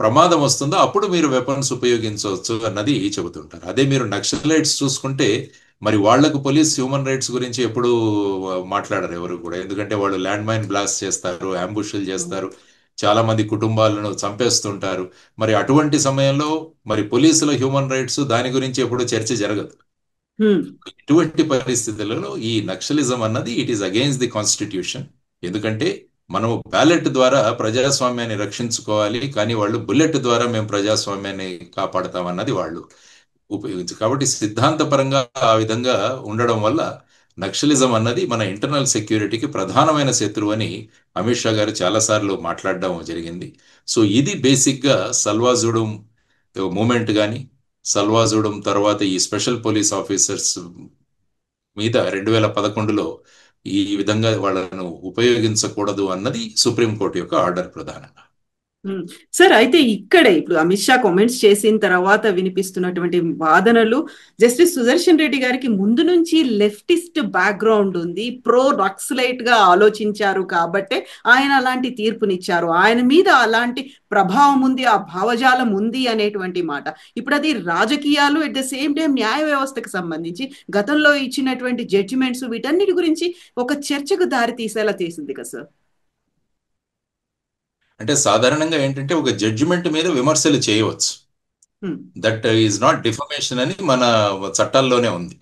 ప్రమాదం వస్తుందో అప్పుడు మీరు వెపన్స్ ఉపయోగించవచ్చు అన్నది చెబుతుంటారు. అదే మీరు నక్సలైట్స్ చూసుకుంటే మరి వాళ్లకు పోలీస్ హ్యూమన్ రైట్స్ గురించి ఎప్పుడు మాట్లాడరు ఎవరు కూడా. ఎందుకంటే వాళ్ళు ల్యాండ్ మైన్ బ్లాస్ట్ చేస్తారు, అంబుష్లు చేస్తారు, చాలా మంది కుటుంబాలను చంపేస్తుంటారు. మరి అటువంటి సమయంలో మరి పోలీసుల హ్యూమన్ రైట్స్ దాని గురించి ఎప్పుడు చర్చ జరగదు. ఉమ్, ఇటువంటి పరిస్థితులలో ఈ నక్సలిజం అన్నది it is against the constitution. ఎందుకంటే మనము బ్యాలెట్ ద్వారా ప్రజాస్వామ్యాన్ని రక్షించుకోవాలి, కానీ వాళ్ళు బుల్లెట్ ద్వారా మేము ప్రజాస్వామ్యాన్ని కాపాడతాం అన్నది వాళ్ళు కాబట్టి సిద్ధాంతపరంగా ఆ విధంగా ఉండడం వల్ల నక్సలిజం అన్నది మన ఇంటర్నల్ సెక్యూరిటీకి ప్రధానమైన శత్రువు అని అమిత్ షా గారు చాలాసార్లు మాట్లాడడం జరిగింది. సో ఇది బేసిక్ గా సల్వాజుడుం మూమెంట్ కానీ, సల్వాజుడుం తర్వాత ఈ స్పెషల్ పోలీస్ ఆఫీసర్స్ మీద 2011లో ఈ విధంగా వాళ్ళను ఉపయోగించకూడదు అన్నది సుప్రీంకోర్టు యొక్క ఆర్డర్ ప్రధానంగా. సార్, అయితే ఇక్కడే ఇప్పుడు అమిత్ షా కామెంట్స్ చేసిన తర్వాత వినిపిస్తున్నటువంటి వాదనలు, జస్టిస్ సుదర్శన్ రెడ్డి గారికి ముందు నుంచి లెఫ్టిస్ట్ బ్యాక్గ్రౌండ్ ఉంది, ప్రో నక్సలైట్ గా ఆలోచించారు కాబట్టే ఆయన అలాంటి తీర్పునిచ్చారు, ఆయన మీద అలాంటి ప్రభావం ఉంది, ఆ భావజాలం ఉంది అనేటువంటి మాట. ఇప్పుడు అది రాజకీయాలు, ఎట్ ద సేమ్ టైం న్యాయ వ్యవస్థకు సంబంధించి గతంలో ఇచ్చినటువంటి జడ్జిమెంట్స్, వీటన్నిటి గురించి ఒక చర్చకు దారి తీసేలా చేసింది కదా సార్. అంటే సాధారణంగా ఏంటంటే ఒక జడ్జిమెంట్ మీద విమర్శలు చేయవచ్చు, దట్ ఈజ్ నాట్ డిఫమేషన్ అని మన చట్టాల్లోనే ఉంది.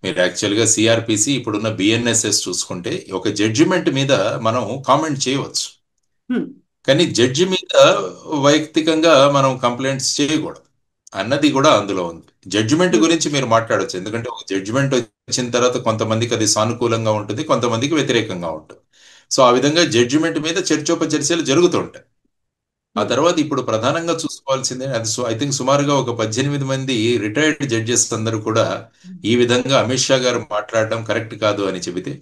మీరు యాక్చువల్గా సిఆర్పిసి ఇప్పుడున్న బిఎన్ఎస్ఎస్ చూసుకుంటే ఒక జడ్జిమెంట్ మీద మనం కామెంట్ చేయవచ్చు, కానీ జడ్జి మీద వైయక్తికంగా మనం కంప్లైంట్స్ చేయకూడదు అన్నది కూడా అందులో ఉంది. జడ్జిమెంట్ గురించి మీరు మాట్లాడవచ్చు, ఎందుకంటే ఒక జడ్జిమెంట్ వచ్చిన తర్వాత కొంతమందికి అది సానుకూలంగా ఉంటుంది, కొంతమందికి వ్యతిరేకంగా ఉంటుంది. సో ఆ విధంగా జడ్జిమెంట్ మీద చర్చోపచర్చలు జరుగుతుంటాయి. ఆ తర్వాత ఇప్పుడు ప్రధానంగా చూసుకోవాల్సిందే, అది ఐ థింక్ సుమారుగా ఒక 18 మంది రిటైర్డ్ జడ్జెస్ అందరూ కూడా ఈ విధంగా అమిత్ షా గారు మాట్లాడడం కరెక్ట్ కాదు అని చెబితే,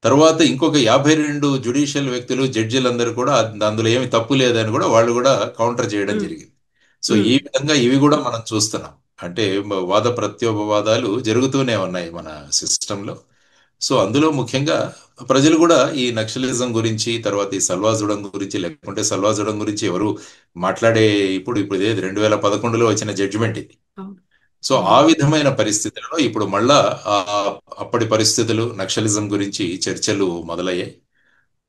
తర్వాత ఇంకొక 52 జ్యుడిషియల్ వ్యక్తులు, జడ్జిలందరూ కూడా అందులో ఏమి తప్పు లేదని కూడా వాళ్ళు కూడా కౌంటర్ చేయడం జరిగింది. సో ఈ విధంగా ఇవి కూడా మనం చూస్తున్నాం, అంటే వాద ప్రత్యోపవాదాలు జరుగుతూనే ఉన్నాయి మన సిస్టంలో. సో అందులో ముఖ్యంగా ప్రజలు కూడా ఈ నక్సలిజం గురించి, తర్వాత ఈ సల్వాజుడం గురించి, లేకుంటే సల్వాజుడం గురించి ఎవరు మాట్లాడే ఇప్పుడు ఇదే 2011లో వచ్చిన జడ్జిమెంట్ ఇది. సో ఆ విధమైన పరిస్థితులలో ఇప్పుడు మళ్ళా అప్పటి పరిస్థితులు, నక్సలిజం గురించి చర్చలు మొదలయ్యాయి.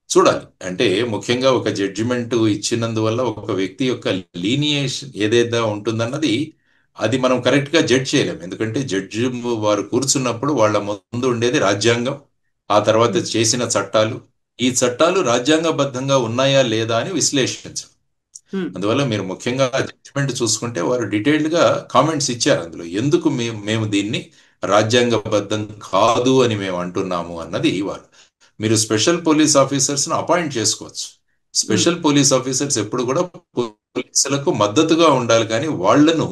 చూడాలి, అంటే ముఖ్యంగా ఒక జడ్జిమెంట్ ఇచ్చినందువల్ల ఒక వ్యక్తి యొక్క లీనియేషన్ ఏదైతే ఉంటుందన్నది అది మనం కరెక్ట్ గా జడ్జ్ చేయలేం. ఎందుకంటే జడ్జి వారు కూర్చున్నప్పుడు వాళ్ళ ముందు ఉండేది రాజ్యాంగం, ఆ తర్వాత చేసిన చట్టాలు, ఈ చట్టాలు రాజ్యాంగబద్ధంగా ఉన్నాయా లేదా అని విశ్లేషించాం. అందువల్ల మీరు ముఖ్యంగా జడ్జిమెంట్ చూసుకుంటే వారు డీటెయిల్డ్ గా కామెంట్స్ ఇచ్చారు అందులో, ఎందుకు మేము దీన్ని రాజ్యాంగబద్ధం కాదు అని మేము అంటున్నాము అన్నది. వారు మీరు స్పెషల్ పోలీస్ ఆఫీసర్స్ ను అపాయింట్ చేసుకోవచ్చు. స్పెషల్ పోలీస్ ఆఫీసర్స్ ఎప్పుడు కూడా పోలీసులకు మద్దతుగా ఉండాలి, కానీ వాళ్లను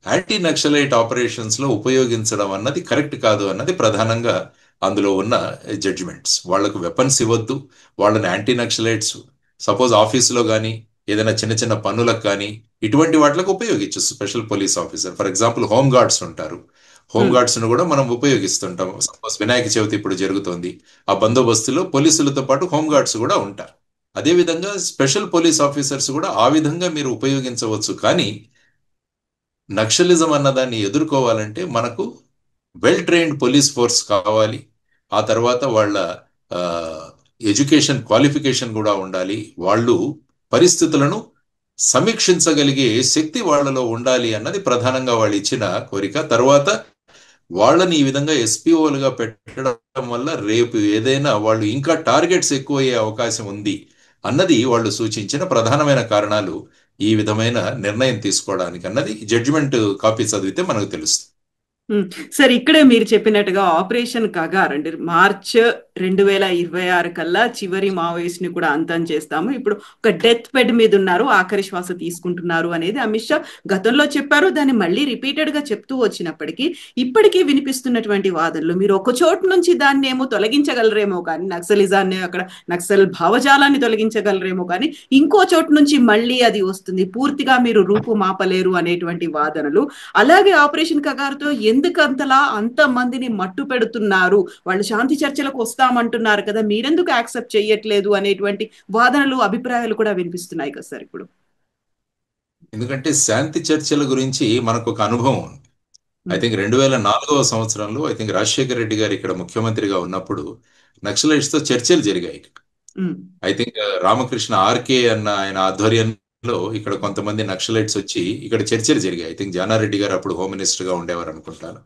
యాంటీ నక్సలైట్ ఆపరేషన్స్ లో ఉపయోగించడం అన్నది కరెక్ట్ కాదు అన్నది ప్రధానంగా అందులో ఉన్న జడ్జిమెంట్స్. వాళ్లకు వెపన్స్ ఇవ్వద్దు, వాళ్ళని యాంటీ నక్సలైట్స్ సపోజ్ ఆఫీసులో కానీ ఏదైనా చిన్న చిన్న పనులకు కానీ ఇటువంటి వాటికి ఉపయోగించు special police officer. For example home guards ఉంటారు, హోమ్ గార్డ్స్ ను కూడా మనం ఉపయోగిస్తుంటాం. సపోజ్ వినాయక చవితి ఇప్పుడు జరుగుతోంది, ఆ బందోబస్తులో పోలీసులతో పాటు హోమ్ గార్డ్స్ కూడా ఉంటారు. అదేవిధంగా స్పెషల్ పోలీస్ ఆఫీసర్స్ కూడా ఆ విధంగా మీరు ఉపయోగించవచ్చు. కానీ నక్సలిజం అన్నదాన్ని ఎదుర్కోవాలంటే మనకు వెల్ ట్రైన్డ్ పోలీస్ ఫోర్స్ కావాలి, ఆ తర్వాత వాళ్ళ ఎడ్యుకేషన్ క్వాలిఫికేషన్ కూడా ఉండాలి, వాళ్ళు పరిస్థితులను సమీక్షించగలిగే శక్తి వాళ్ళలో ఉండాలి అన్నది ప్రధానంగా వాళ్ళు ఇచ్చిన కోరిక. తర్వాత వాళ్ళని ఈ విధంగా ఎస్పీఓలుగా పెట్టడం వల్ల రేపు ఏదైనా వాళ్ళు ఇంకా టార్గెట్స్ ఎక్కువయ్యే అవకాశం ఉంది అన్నది వాళ్ళు సూచించిన ప్రధానమైన కారణాలు ఈ విధమైన నిర్ణయం తీసుకోవడానికి అన్నది జడ్జిమెంట్ కాపీ చదివితే మనకు తెలుస్తుంది. సార్, ఇక్కడే మీరు చెప్పినట్టుగా ఆపరేషన్ కగార్ అంటే మార్చ్ 2026 కల్లా చివరి మావోయిస్ట్ ని కూడా అంతం చేస్తాము, ఇప్పుడు ఒక డెత్ బెడ్ మీద ఉన్నారు, ఆఖరి శ్వాస తీసుకుంటున్నారు అనేది అమిత్ షా గతంలో చెప్పారు. దాన్ని మళ్ళీ రిపీటెడ్ గా చెప్తూ వచ్చినప్పటికీ ఇప్పటికీ వినిపిస్తున్నటువంటి వాదనలు, మీరు ఒక చోటు నుంచి దాన్ని ఏమో తొలగించగలరేమో కానీ, నక్సలిజాన్ని అక్కడ నక్సల్ భావజాలాన్ని తొలగించగలరేమో కానీ, ఇంకో చోటు నుంచి మళ్ళీ అది వస్తుంది, పూర్తిగా మీరు రూపు మాపలేరు అనేటువంటి వాదనలు. అలాగే ఆపరేషన్ కగారుతో ఎందుకు అంతలా అంతమందిని మట్టు పెడుతున్నారు, వాళ్ళు శాంతి చర్చలకు వస్తామంటున్నారు కదా, మీరెందుకు యాక్సెప్ట్ చేయట్లేదు అనేటువంటి వాదనలు, అభిప్రాయాలు కూడా వినిపిస్తున్నాయి కదా సార్ ఇప్పుడు. ఎందుకంటే శాంతి చర్చల గురించి మనకు ఒక అనుభవం ఉంది. ఐ థింక్ 2004వ సంవత్సరంలో ఐ థింక్ రాజశేఖర రెడ్డి గారు ఇక్కడ ముఖ్యమంత్రిగా ఉన్నప్పుడు నక్సలైట్స్ తో చర్చలు జరిగాయి. ఐ థింక్ రామకృష్ణ ఆర్కే అన్న ఆయన ఆధ్వర్యంలో ఇక్కడ కొంతమంది నక్సలైట్స్ వచ్చి ఇక్కడ చర్చలు జరిగాయి. ఐ థింక్ జానారెడ్డి గారు అప్పుడు హోమ్ మినిస్టర్ గా ఉండేవారు అనుకుంటాను.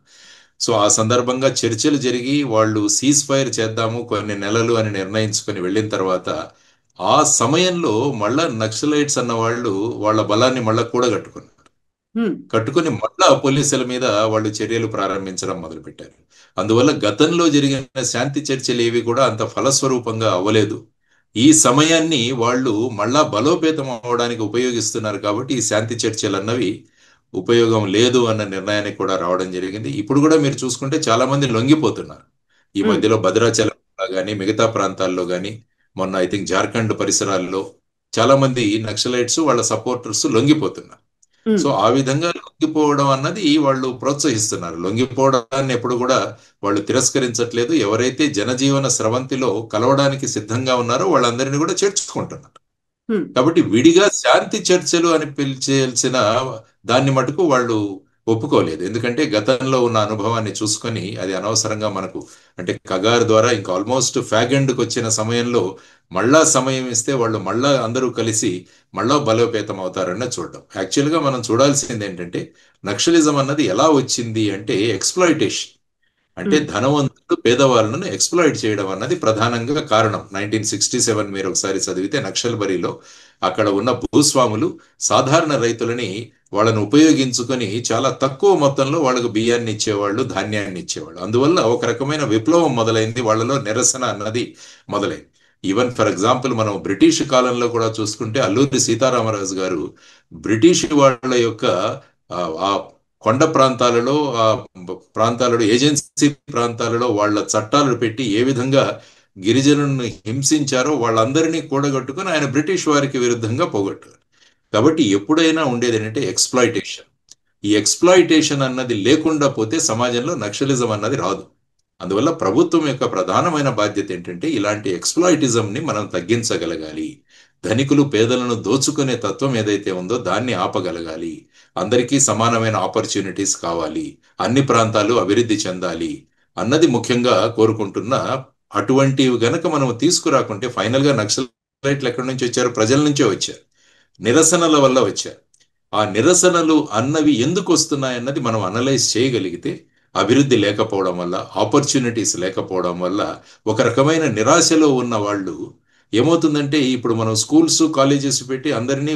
సో ఆ సందర్భంగా చర్చలు జరిగి వాళ్ళు సీజ్ ఫైర్ చేద్దాము కొన్ని నెలలు అని నిర్ణయించుకొని వెళ్ళిన తర్వాత ఆ సమయంలో మళ్ళా నక్సలైట్స్ అన్న వాళ్ళు వాళ్ళ బలాన్ని మళ్ళా కట్టుకొని మళ్ళా పోలీసుల మీద వాళ్ళు చర్యలు ప్రారంభించడం మొదలుపెట్టారు. అందువల్ల గతంలో జరిగిన శాంతి చర్చలు ఏవి కూడా అంత ఫలస్వరూపంగా అవ్వలేదు. ఈ సమయాన్ని వాళ్ళు మళ్ళా బలోపేతం అవడానికి ఉపయోగిస్తున్నారు కాబట్టి ఈ శాంతి చర్చలు అన్నవి ఉపయోగం లేదు అన్న నిర్ణయానికి కూడా రావడం జరిగింది. ఇప్పుడు కూడా మీరు చూసుకుంటే చాలా మంది లొంగిపోతున్నారు. ఈ మధ్యలో భద్రాచలం కానీ మిగతా ప్రాంతాల్లో కానీ, మొన్న ఐ థింక్ జార్ఖండ్ పరిసరాల్లో చాలా మంది నక్సలైట్స్ వాళ్ళ సపోర్టర్స్ లొంగిపోతున్నారు. సో ఆ విధంగా లొంగిపోవడం అన్నది వాళ్ళు ప్రోత్సహిస్తున్నారు. లొంగిపోవడాన్ని ఎప్పుడు కూడా వాళ్ళు తిరస్కరించట్లేదు. ఎవరైతే జనజీవన స్రవంతిలో కలవడానికి సిద్ధంగా ఉన్నారో వాళ్ళందరినీ కూడా చేర్చుకుంటున్నారు. కాబట్టి విడిగా శాంతి చర్చలు అని పిలిచేయాల్సిన దాన్ని మటుకు వాళ్ళు ఒప్పుకోలేదు. ఎందుకంటే గతంలో ఉన్న అనుభవాన్ని చూసుకొని అది అనవసరంగా మనకు అంటే కగార్ ద్వారా ఇంకా ఆల్మోస్ట్ ఫ్యాగెండ్కి వచ్చిన సమయంలో మళ్ళా సమయం ఇస్తే వాళ్ళు మళ్ళా అందరూ కలిసి మళ్ళా బలోపేతం అవుతారన్న చూడడం. యాక్చువల్గా మనం చూడాల్సింది ఏంటంటే నక్సలిజం అన్నది ఎలా వచ్చింది అంటే ఎక్స్ప్లాయిటేషన్, అంటే ధనవంతులు పేదవాళ్ళను ఎక్స్ప్లాయిట్ చేయడం అన్నది ప్రధానంగా కారణం. 1967 మీరు ఒకసారి చదివితే నక్సల్బరీలో అక్కడ ఉన్న భూస్వాములు సాధారణ రైతులని వాళ్ళను ఉపయోగించుకొని చాలా తక్కువ మొత్తంలో వాళ్ళకు బియ్యాన్ని ఇచ్చేవాళ్ళు, ధాన్యాన్ని ఇచ్చేవాళ్ళు. అందువల్ల ఒక రకమైన విప్లవం మొదలైంది, వాళ్ళలో నిరసన అన్నది మొదలైంది. ఈవెన్ ఫర్ ఎగ్జాంపుల్ మనం బ్రిటిష్ కాలంలో కూడా చూసుకుంటే అల్లూరి సీతారామరాజు గారు బ్రిటిష్ వాళ్ళ యొక్క ఆ కొండ ప్రాంతాలలో ఏజెన్సీ ప్రాంతాలలో వాళ్ళ చట్టాలు పెట్టి ఏ విధంగా గిరిజనులను హింసించారో వాళ్ళందరినీ కూడగట్టుకుని ఆయన బ్రిటిష్ వారికి విరుద్ధంగా పోగొట్టారు. కాబట్టి ఎప్పుడైనా ఉండేది ఏంటంటే ఎక్స్ప్లాయిటేషన్. ఈ ఎక్స్ప్లాయిటేషన్ అన్నది లేకుండా పోతే సమాజంలో నక్సలిజం అన్నది రాదు. అందువల్ల ప్రభుత్వం యొక్క ప్రధానమైన బాధ్యత ఏంటంటే ఇలాంటి ఎక్స్ప్లాయిటిజంని మనం తగ్గించగలగాలి. ధనికులు పేదలను దోచుకునే తత్వం ఏదైతే ఉందో దాన్ని ఆపగలగాలి. అందరికీ సమానమైన ఆపర్చునిటీస్ కావాలి, అన్ని ప్రాంతాలు అభివృద్ధి చెందాలి అన్నది ముఖ్యంగా కోరుకుంటున్న అటువంటివి గనక మనం తీసుకురాకుంటే ఫైనల్గా నక్సలైట్లు ఎక్కడి నుంచి వచ్చారు? ప్రజల నుంచే వచ్చారు, నిరసనల వల్ల వచ్చారు. ఆ నిరసనలు అన్నవి ఎందుకు వస్తున్నాయన్నది మనం అనలైజ్ చేయగలిగితే అభివృద్ధి లేకపోవడం వల్ల, ఆపర్చునిటీస్ లేకపోవడం వల్ల ఒక రకమైన నిరాశలో ఉన్న వాళ్ళు ఏమవుతుందంటే ఇప్పుడు మనం స్కూల్స్ కాలేజెస్ పెట్టి అందరినీ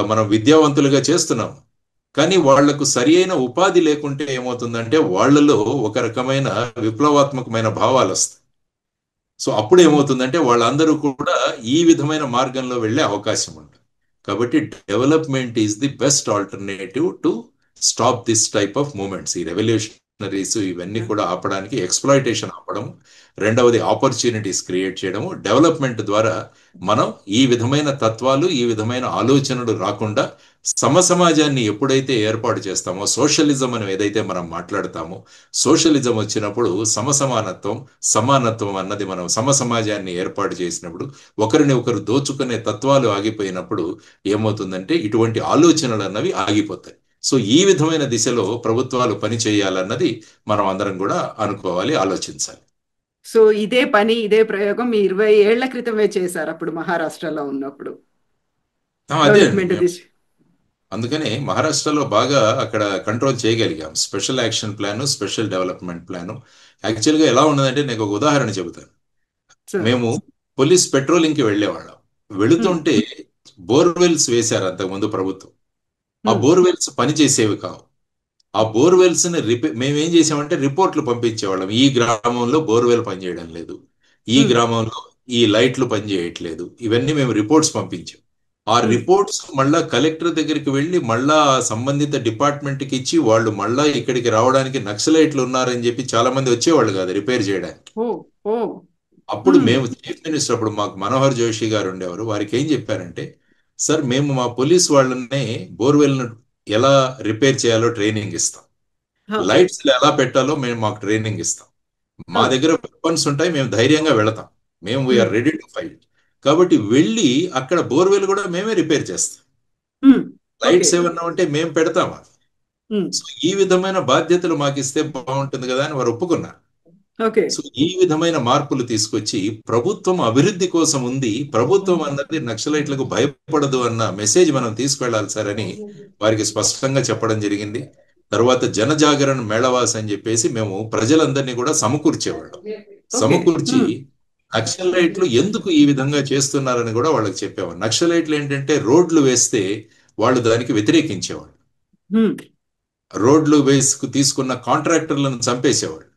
మనం విద్యావంతులుగా చేస్తున్నాం, కానీ వాళ్లకు సరి అయిన ఉపాధి లేకుంటే ఏమవుతుందంటే వాళ్ళలో ఒక రకమైన విప్లవాత్మకమైన భావాలు వస్తాయి. సో అప్పుడు ఏమవుతుందంటే వాళ్ళందరూ కూడా ఈ విధమైన మార్గంలో వెళ్ళే అవకాశం ఉంటుంది. కాబట్టి development is the best alternative to stop this type of moments. ఈ రెవల్యూషనరీస్ ఇవన్నీ కూడా ఆపడానికి ఎక్స్ప్లాయిటేషన్ ఆపడం, రెండవది ఆపర్చునిటీస్ క్రియేట్ చేయడము. డెవలప్మెంట్ ద్వారా మనం ఈ విధమైన తత్వాలు, ఈ విధమైన ఆలోచనలు రాకుండా సమసమాజాన్ని ఎప్పుడైతే ఏర్పాటు చేస్తామో, సోషలిజం అని ఏదైతే మనం మాట్లాడతామో, సోషలిజం వచ్చినప్పుడు సమసమానత్వం, సమానత్వం అన్నది మనం సమసమాజాన్ని ఏర్పాటు చేసినప్పుడు, ఒకరిని ఒకరు దోచుకునే తత్వాలు ఆగిపోయినప్పుడు ఏమవుతుందంటే ఇటువంటి ఆలోచనలు అన్నవి ఆగిపోతాయి. సో ఈ విధమైన దిశలో ప్రభుత్వాలు పని చేయాలన్నది మనం అందరం కూడా అనుకోవాలి, ఆలోచించాలి. సో ఇదే పని, ఇదే ప్రయోగం 20 ఏళ్ల క్రితమే చేశారు అప్పుడు మహారాష్ట్రలో ఉన్నప్పుడు. అందుకనే మహారాష్ట్రలో బాగా అక్కడ కంట్రోల్ చేయగలిగాం. Special action plan, special development plan. యాక్చువల్గా ఎలా ఉన్నదంటే నేను ఒక ఉదాహరణ చెబుతాను. మేము పోలీస్ పెట్రోలింగ్కి వెళ్ళేవాళ్ళం. వెళుతుంటే బోర్వెల్స్ వేశారు అంతకుముందు ప్రభుత్వం. ఆ బోర్వెల్స్ పనిచేసేవి కావు. ఆ బోర్వెల్స్ ని మేమేం చేసామంటే రిపోర్ట్లు పంపించేవాళ్ళం. ఈ గ్రామంలో బోర్వెల్ పనిచేయడం లేదు, ఈ గ్రామంలో ఈ లైట్లు పనిచేయట్లేదు, ఇవన్నీ మేము రిపోర్ట్స్ పంపించాం. ఆ రిపోర్ట్స్ మళ్ళా కలెక్టర్ దగ్గరికి వెళ్ళి మళ్ళా ఆ సంబంధిత డిపార్ట్మెంట్ కి ఇచ్చి వాళ్ళు మళ్ళా ఇక్కడికి రావడానికి నక్సలైట్లు ఉన్నారని చెప్పి చాలా మంది వచ్చేవాళ్ళు కాదు రిపేర్ చేయడానికి. అప్పుడు మేము చీఫ్ మినిస్టర్, అప్పుడు మాకు మనోహర్ జోషి గారు ఉండేవారు, వారికి ఏం చెప్పారంటే, సార్ మేము మా పోలీస్ వాళ్ళనే బోర్వెల్ ఎలా రిపేర్ చేయాలో ట్రైనింగ్ ఇస్తాం, లైట్స్ ఎలా పెట్టాలో మేము మాకు ట్రైనింగ్ ఇస్తాం, మా దగ్గర వెపన్స్ ఉంటాయి, మేము ధైర్యంగా వెళతాం, మేము వీఆర్ రెడీ టు ఫైట్. కాబట్టి వెళ్ళి అక్కడ బోర్వెల్ కూడా మేమే రిపేర్ చేస్తాం, లైట్స్ ఏమన్నా ఉంటే మేము పెడతామా. సో ఈ విధమైన బాధ్యతలు మాకు ఇస్తే బాగుంటుంది కదా అని వారు ఒప్పుకున్నారు. సో ఈ విధమైన మార్పులు తీసుకొచ్చి ప్రభుత్వం అభివృద్ధి కోసం ఉంది, ప్రభుత్వం అన్నది నక్సలైట్లకు భయపడదు అన్న మెసేజ్ మనం తీసుకెళ్లాలి సార్ అని వారికి స్పష్టంగా చెప్పడం జరిగింది. తర్వాత జనజాగరణ మేళవాస్ అని చెప్పేసి మేము ప్రజలందరినీ కూడా సమకూర్చేవాళ్ళం. సమకూర్చి నక్సలైట్లు ఎందుకు ఈ విధంగా చేస్తున్నారని కూడా వాళ్ళకి చెప్పేవాళ్ళు. నక్సలైట్లు ఏంటంటే రోడ్లు వేస్తే వాళ్ళు దానికి వ్యతిరేకించేవాళ్ళు, రోడ్లు వేసుకు తీసుకున్న కాంట్రాక్టర్లను చంపేసేవాళ్ళు,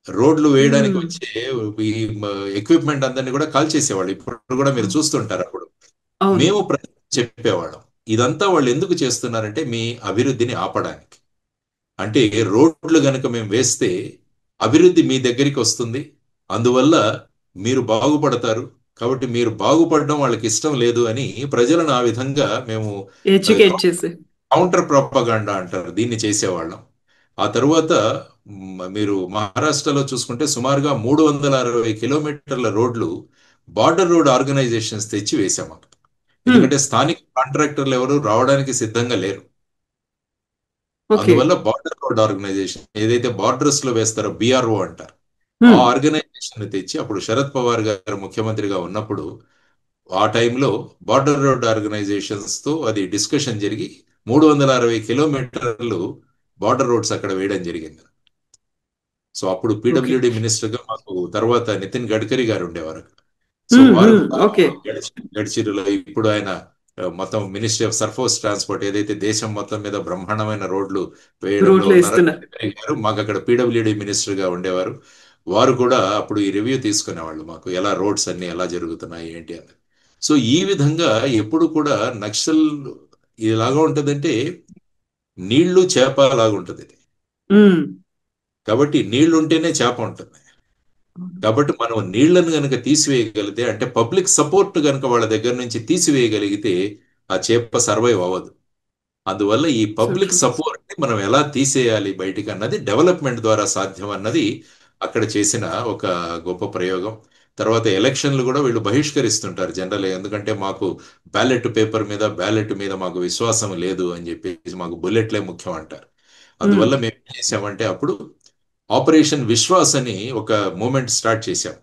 రోడ్లు వేయడానికి వచ్చే ఈ ఎక్విప్మెంట్ అందరినీ కూడా కాల్ చేసేవాళ్ళు. ఇప్పుడు కూడా మీరు చూస్తుంటారు. అప్పుడు మేము చెప్పేవాళ్ళం, ఇదంతా వాళ్ళు ఎందుకు చేస్తున్నారంటే మీ అభివృద్ధిని ఆపడానికి. అంటే రోడ్లు గనక మేము వేస్తే అభివృద్ధి మీ దగ్గరికి వస్తుంది, అందువల్ల మీరు బాగుపడతారు, కాబట్టి మీరు బాగుపడడం వాళ్ళకి ఇష్టం లేదు అని ప్రజలను ఆ విధంగా మేము కౌంటర్ ప్రొపగండా అంటారు దీన్ని చేసేవాళ్ళం. ఆ తరువాత మీరు మహారాష్ట్రలో చూసుకుంటే సుమారుగా 360 కిలోమీటర్ల రోడ్లు బార్డర్ రోడ్ ఆర్గనైజేషన్స్ తెచ్చి వేసాము. ఎందుకంటే స్థానిక కాంట్రాక్టర్లు ఎవరు రావడానికి సిద్ధంగా లేరు. అందువల్ల బార్డర్ రోడ్ ఆర్గనైజేషన్ ఏదైతే బార్డర్స్ లో వేస్తారో బిఆర్ఓ అంటారు, ఆ ఆర్గనైజేషన్ తెచ్చి అప్పుడు శరద్ పవార్ గారు ముఖ్యమంత్రిగా ఉన్నప్పుడు ఆ టైంలో బార్డర్ రోడ్ ఆర్గనైజేషన్స్ తో అది డిస్కషన్ జరిగి 360 కిలోమీటర్లు బార్డర్ రోడ్స్ అక్కడ వేయడం జరిగింది. సో అప్పుడు పీడబ్ల్యూడి మినిస్టర్ గా మాకు తర్వాత నితిన్ గడ్కరీ గారు ఉండేవారు. సో వారు గడ్చిరోలిలో ఇప్పుడు ఆయన మొత్తం మినిస్ట్రీ ఆఫ్ సర్ఫేస్ ట్రాన్స్పోర్ట్ ఏదైతే దేశం మొత్తం మీద బ్రహ్మాండమైన రోడ్లు వేయడంలో ఉన్నారో మాకు అక్కడ పీడబ్ల్యూడి మినిస్టర్ గా ఉండేవారు. వారు కూడా అప్పుడు ఈ రివ్యూ తీసుకునేవాళ్ళు మాకు, ఎలా రోడ్స్ అన్ని ఎలా జరుగుతున్నాయి ఏంటి అని. సో ఈ విధంగా ఎప్పుడు కూడా నక్సల్ ఇలాగా ఉంటదంటే నీళ్లు చేప లాగా ఉంటది. కాబట్టి నీళ్లు ఉంటేనే చేప ఉంటుంది. కాబట్టి మనం నీళ్లను గనక తీసివేయగలిగితే, అంటే పబ్లిక్ సపోర్ట్ గనక వాళ్ళ దగ్గర నుంచి తీసివేయగలిగితే ఆ చేప సర్వైవ్ అవ్వదు. అందువల్ల ఈ పబ్లిక్ సపోర్ట్ ని మనం ఎలా తీసేయాలి బయటికి అన్నది డెవలప్మెంట్ ద్వారా సాధ్యం అన్నది అక్కడ చేసిన ఒక గొప్ప ప్రయోగం. తర్వాత ఎలక్షన్లు కూడా వీళ్ళు బహిష్కరిస్తుంటారు జనరల్, ఎందుకంటే మాకు బ్యాలెట్ పేపర్ మీద బ్యాలెట్ మీద మాకు విశ్వాసం లేదు అని చెప్పేసి, మాకు బుల్లెట్లే ముఖ్యం అంటారు. అందువల్ల మేము ఏం చేసామంటే అప్పుడు ఆపరేషన్ విశ్వాస్ అని ఒక మూమెంట్ స్టార్ట్ చేశాం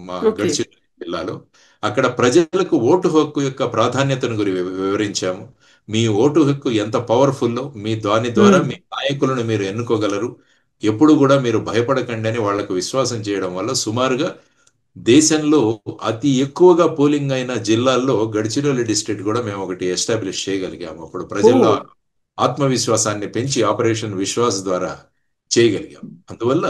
మా గడ్చిరోలి జిల్లాలో. అక్కడ ప్రజలకు ఓటు హక్కు యొక్క ప్రాధాన్యతను గురించి వివరించాము. మీ ఓటు హక్కు ఎంత పవర్ఫుల్లో, మీ దాని ద్వారా మీ నాయకులను మీరు ఎన్నుకోగలరు, ఎప్పుడు కూడా మీరు భయపడకండి అని వాళ్లకు విశ్వాసం చేయడం వల్ల సుమారుగా దేశంలో అతి ఎక్కువగా పోలింగ్ అయిన జిల్లాల్లో గడ్చిరోలి డిస్ట్రిక్ట్ కూడా మేము ఒకటి ఎస్టాబ్లిష్ చేయగలిగాము. అప్పుడు ప్రజల్లో ఆత్మవిశ్వాసాన్ని పెంచి ఆపరేషన్ విశ్వాస్ ద్వారా చేయగలిగాం. అందువల్ల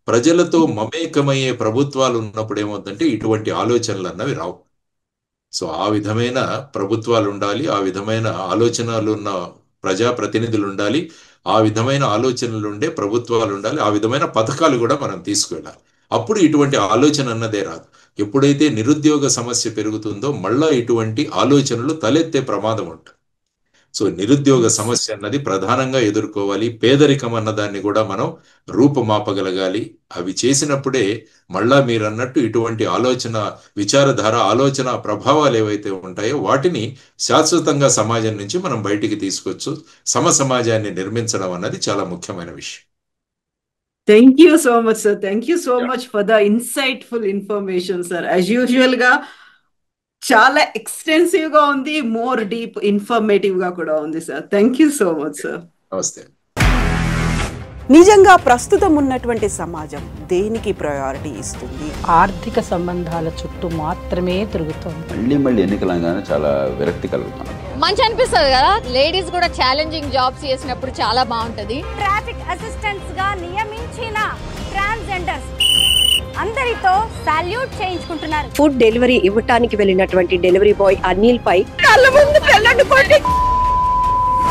ప్రజలతో మమేకమయ్యే ప్రభుత్వాలు ఉన్నప్పుడు ఏమవుతుందంటే ఇటువంటి ఆలోచనలు అన్నవి రావు. సో ఆ విధమైన ప్రభుత్వాలు ఉండాలి, ఆ విధమైన ఆలోచనలు ఉన్న ప్రజాప్రతినిధులు ఉండాలి, ఆ విధమైన ఆలోచనలు ఉండే ప్రభుత్వాలు ఉండాలి, ఆ విధమైన పథకాలు కూడా మనం తీసుకువెళ్ళాలి. అప్పుడు ఇటువంటి ఆలోచన అన్నదే రాదు. ఎప్పుడైతే నిరుద్యోగ సమస్య పెరుగుతుందో మళ్ళా ఇటువంటి ఆలోచనలు తలెత్తే ప్రమాదం ఉంటుంది. సో నిరుద్యోగ సమస్య అన్నది ప్రధానంగా ఎదుర్కోవాలి, పేదరికం అన్నదాన్ని కూడా మనం రూపుమాపగలగాలి. అవి చేసినప్పుడే మళ్ళా మీరు అన్నట్టు ఇటువంటి ఆలోచన విచారధార ఆలోచన ప్రభావాలు ఏవైతే ఉంటాయో వాటిని శాశ్వతంగా సమాజం నుంచి మనం బయటికి తీసుకొచ్చు సమాజాన్ని నిర్మించడం అన్నది చాలా ముఖ్యమైన విషయం. Thank you so much sir, thank you so much for the insightful information sir. As usual గా చాలా ఎక్స్టెన్సివ్ గా ఉంది, మోర్ డీప్ ఇన్ఫర్మేటివ్ గా కూడా ఉంది sir. Thank you so much sir. నమస్తే. నిజంగా ప్రస్తుతం ఉన్నటువంటి సమాజం దేనికి ప్రయారిటీ ఇస్తుంది? ఆర్థిక సంబంధాల చుట్టూ మాత్రమే తిరుగుతోంది. మళ్ళీ ఎన్నికలంగానే చాలా విరక్తి కలుగుతున్నాం. మంచి అనిపిస్తుంది కదా, లేడీస్ కూడా ఛాలెంజింగ్ జాబ్స్ చేసినప్పుడు చాలా బాగుంటది. ట్రాఫిక్ అసిస్టెంట్స్ గా నియమించిన ట్రాన్స్జెండర్స్ అందరితో సాల్యూట్ చేయించుకుంటున్నారు. ఫుడ్ డెలివరీ ఇవ్వటానికి వెళ్ళినటువంటి డెలివరీ బాయ్ అనిల్ పై కళ్ళ ముందు